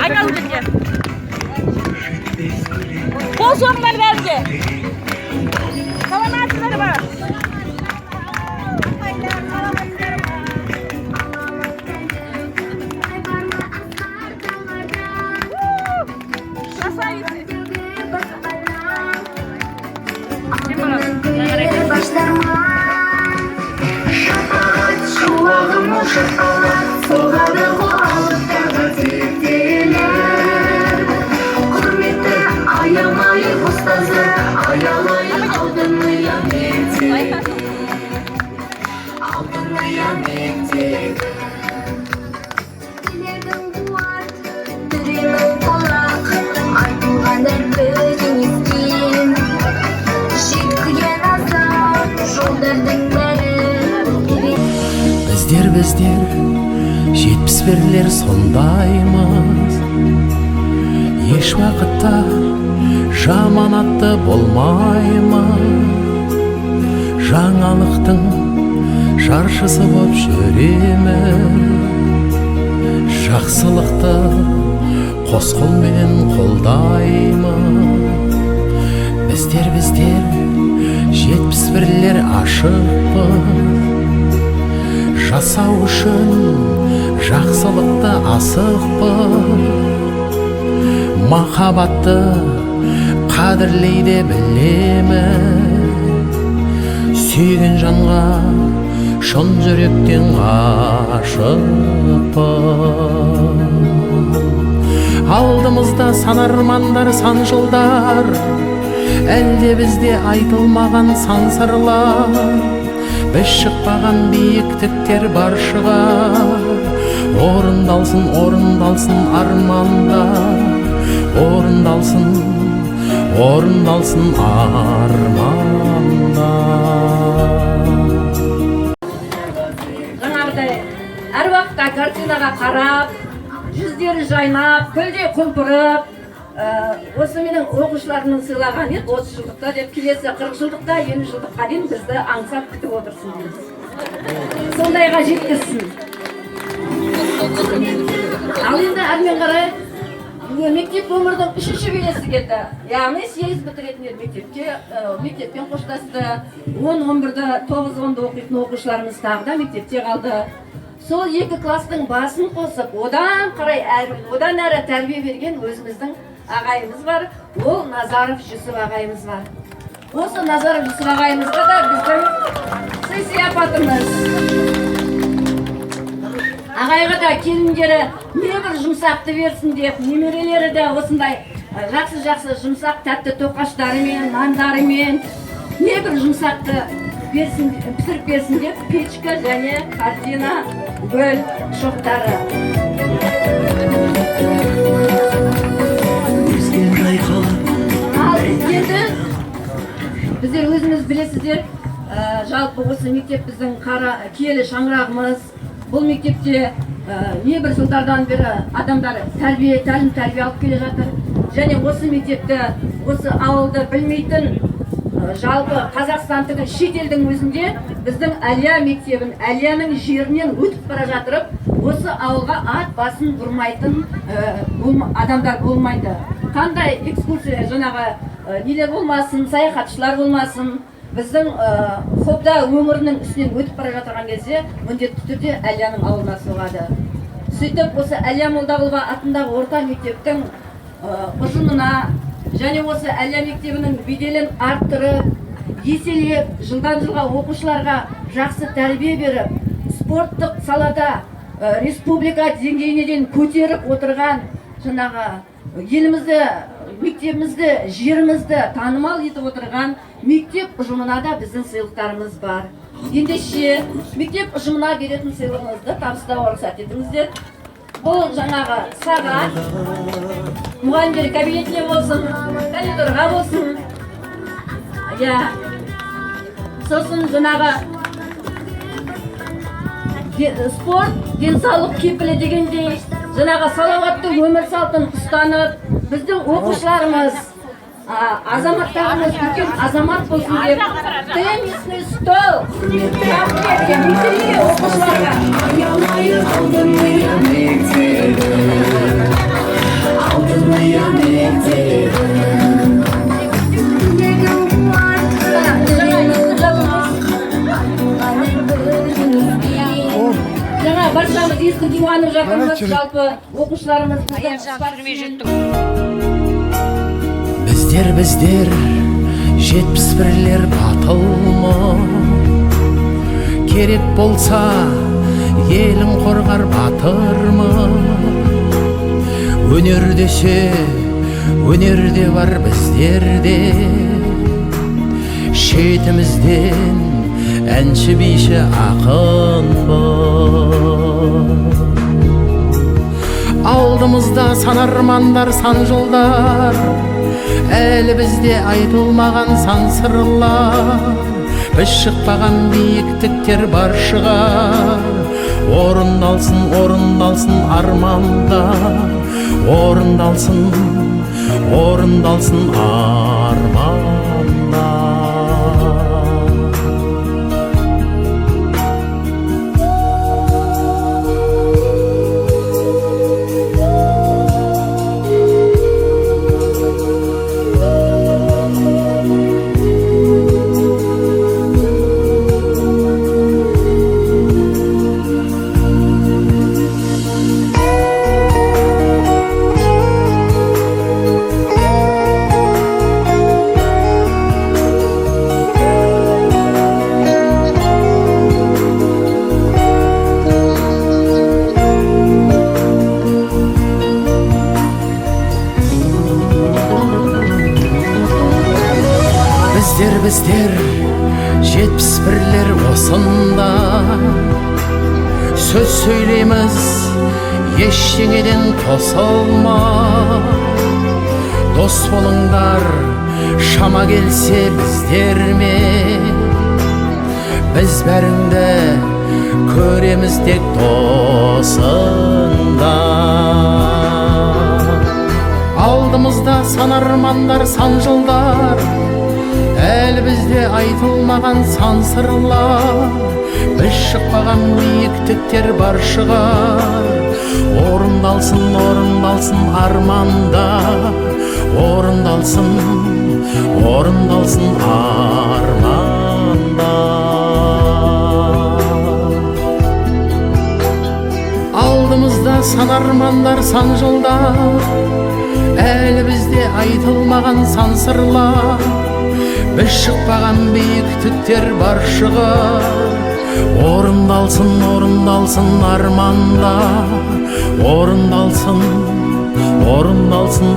Aykalın birge. Bol soğuklar verge. Salamatçıları var. Bizler 71'ler sondaymiz. Еш вақытта жаманатты болмаймыз. Жаңалықтың жаршысы боп жүреміз. Жақсылықты қос қолмен қолдаймыз. Біздер 71'лер ашықпыз. Жасау үшін жақсылықты асықпыз. Махаббатты қадірлей де білеміз. Сүйген жанға шын жүректен ғашықпыз. Алдымызда сан армандар, сан жылдар, әлде бізде айтылмаған сан сырлар. Біз шықпаған биіктіктер бар шығар. Орындалсын, орындалсын армандар, орындалсын, орындалсын армандар. Жаңағыдай әр уақытта картинаға қарап, жүздері жайнап, күлдей құлпырып, осы менің оқушыларымның сыйлаған еді 30 жылдықта деп, келесі 40 жылдықта, 50 жылдыққа дейін бізді аңсап күтіп отырсын дейміз. Сондайға жеткізсін. Ал енді әрмен қарай мектеп өмірдің 3-ші белесі келді. Яғни 8 бітіретіндер мектеппен қоштасты. 10-11-ді, 9-10-ды оқитын оқушыларымыз тағы да мектепте қалды. Сол екі кластың басын қосып, одан әрі тәрбие берген өзіміздің ағайымыз бар. Ол Назаров Жүсіп ағайымыз бар. Осы Назаров Жүсіп ағайымызға да біздің сый-сияпатымыз. Ағайға да келіндері небір жұмсақты берсін деп, немерелері де осындай жақсы жұмсақ тәтті тоқаштарымен, нандарымен небір жұмсақты пісіріп берсін деп, печка және картина, гүл шоқтары. Ал енді біздер өзіміз білесіздер, жалпы осы мектеп біздің киелі шаңырағымыз. Бұл мектепте небір жылдардан бері адамдар тәлім тәрбие алып келе жатыр. Және осы мектепті, осы ауылды білмейтін жалпы Қазақстан түгіл шет елдің өзінде біздің Әлия мектебін, Әлияның жерінен өтіп бара жатырып, осы ауылға ат басын бұрмайтын адамдар болмайды. Қандай экскурсия, жаңағы нелер болмасын, саяхатшылар болмасын, біздің Қобда өңірінің үстінен өтіп бара жатырған кезде міндетті түрде Әлияның ауылына соғады. Сөйтіп, осы Әлия Молдағұлова атындағы орта мектептің ұжымына және осы Әлия мектебінің беделін арттырып, еселеп, жылдан жылға оқушыларға жақсы тәрбие беріп, спорттық салада республика деңгейіне дейін көтеріп отырған жаңағы елімізді, мектебімізді, жерімізді танымал етіп отырған мектеп ұжымына да біздің сыйлықтарымыз бар. Ендеше мектеп ұжымына беретін сыйлығыңызды табыстауға рұқсат етіңіздер. Бұл жаңағы сағат мұғалімдер кабинетіне болсын, коридорға болсын. Сосын жаңағы спорт, денсаулық кепілі дегендей, жаңағы салауатты өмір салтын ұстанып, біздің оқушыларымыз, азаматтарымыз үлкен азамат болсын деп, теннисный стол тапсырып берген оқушыларға. қуанып жатырмыз, жалпы оқушыларымыз біздер 71-лер батылмы, керек болса елін қорғар батырмы. Өнер десе өнерде бар біздерде, шетімізден әнші биші ақынбы. Алдымызда сан армандар, сан жылдар, әлі бізде айтылмаған сан сырлар. Біз шықпаған биіктіктер бар шығар. Орындалсын, орындалсын армандар, орындалсын, орындалсын армандар. Біздер 71-лер осында, сөз сөйлейміз ештеңеден тосылма. Дос болыңдар, шама келсе біздермен, біз бәріңді көреміз тек досында. Алдымызда сан армандар, сан жылдар, әлі бізде айтылмаған сан сырлар. Біз шықпаған биіктіктер бар шығар. Орындалсын, орындалсын армандар, орындалсын, орындалсын армандар. Алдымызда сан армандар, сан жылдар, әлі бізде айтылмаған сан сырлар. Біз шықпаған биіктіктер бар шығар. Орындалсын, орындалсын армандар, орындалсын, орындалсын